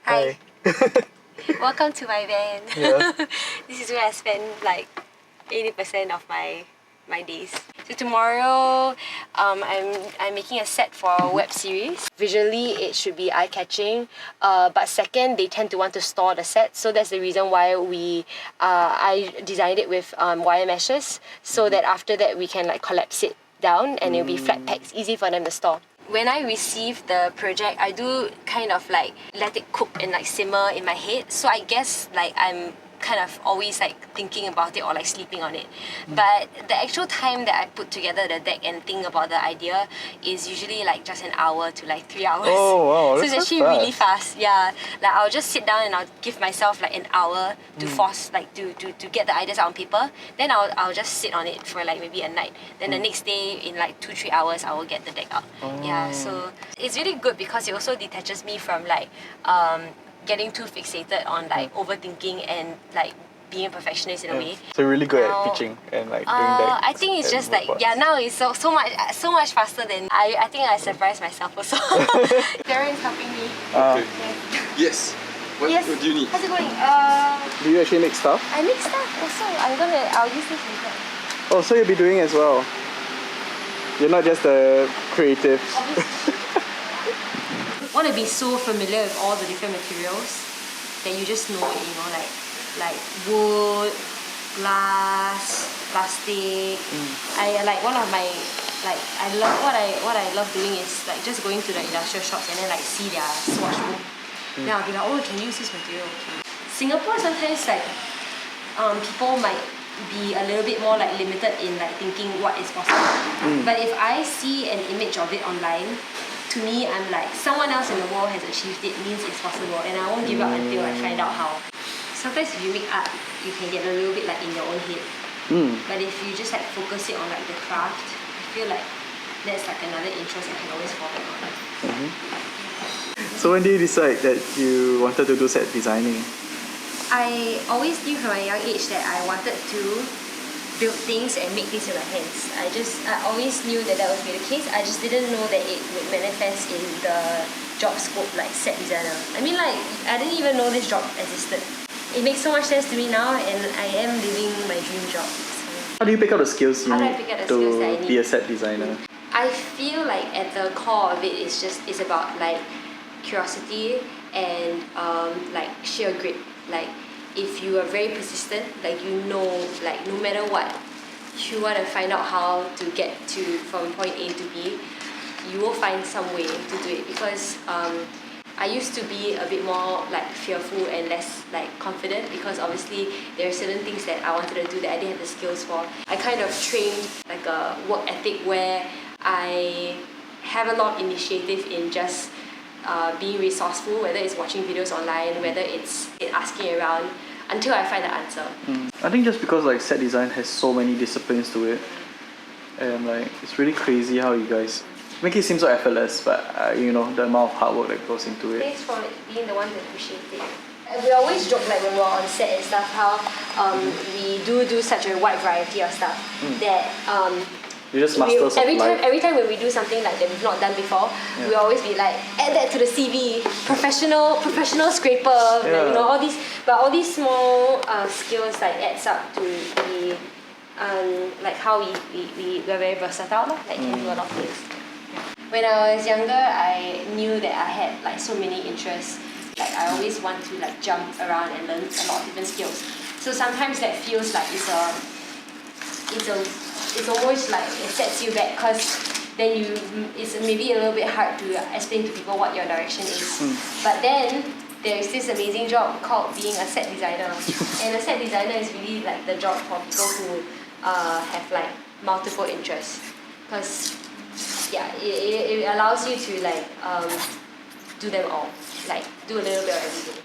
Hi. Welcome to my van. Yeah. This is where I spend like 80% of my days. So tomorrow, I'm making a set for a web series. Visually, it should be eye-catching, but second, they tend to want to store the set. So that's the reason why I designed it with wire meshes, so that after that we can like collapse it down and it'll be flat packs, easy for them to store. When I receive the project, I do kind of like let it cook and like simmer in my head. So I guess like I'm kind of always like thinking about it or like sleeping on it. But the actual time that I put together the deck and think about the idea is usually like just an hour to like 3 hours. Oh wow, So that's it's actually really fast. Yeah, like I'll just sit down and I'll give myself like an hour to force like to get the ideas out on paper. Then I'll just sit on it for like maybe a night. Then the next day in like 2-3 hours I will get the deck out. Yeah, so it's really good because it also detaches me from like getting too fixated on like overthinking and like being a perfectionist in a way. So you're really good Now, at pitching and like doing that. I think it's just like now it's so much faster than I think I surprised myself also. Darren is helping me. Okay. Yes. What do you need? How's it going? Do you actually make stuff? I make stuff also. I'll use this later. Oh, so you'll be doing it as well. You're not just a creative. Want to be so familiar with all the different materials that you just know it, you know, like wood, glass, plastic. I like one of my I love what I love doing is like just going to the industrial shops and then like see their swatch book. Then I'll be like, oh, can you use this material? Okay. Singapore sometimes like people might be a little bit more like limited in like thinking what is possible. But if I see an image of it online, to me, I'm like, someone else in the world has achieved it, means it's possible, and I won't give up until I find out how. Sometimes if you make art, you can get a little bit like in your own head. But if you just like focus it on like the craft, I feel like that's like another interest I can always fall back on. So when did you decide that you wanted to do set designing? I always knew from a young age that I wanted to build things and make things with my hands. I always knew that would be the case. I just didn't know that it would manifest in the job scope like set designer. I mean, like, I didn't even know this job existed. It makes so much sense to me now, and I am living my dream job. So. How do you pick up the skills you need to be a set designer? I feel like at the core of it is about like curiosity and like sheer grit. Like, if you are very persistent, like you know, like no matter what, you want to find out how to get to from point A to B, you will find some way to do it. Because I used to be a bit more like fearful and less like confident, because obviously there are certain things that I wanted to do that I didn't have the skills for. I kind of trained like a work ethic where I have a lot of initiative in just being resourceful, whether it's watching videos online, whether it's asking around, until I find the answer. I think just because like set design has so many disciplines to it, and like it's really crazy how you guys make it seem so effortless, but you know, the amount of hard work that goes into it. Thanks for being the one to appreciate it. We always joke like when we're on set and stuff how we do such a wide variety of stuff that you're just masters of life. Every time when we do something like that we've not done before, we always be like, add that to the CV, professional scraper, like, you know, all these small skills like adds up to the like how we're very versatile, like can do a lot of things. When I was younger, I knew that I had like so many interests. Like I always want to like jump around and learn a lot of different skills. So sometimes that feels like it's almost like it sets you back, because then it's maybe a little bit hard to explain to people what your direction is. But then there is this amazing job called being a set designer. And a set designer is really like the job for people who have like multiple interests, because it allows you to like do them all, like do a little bit of everything.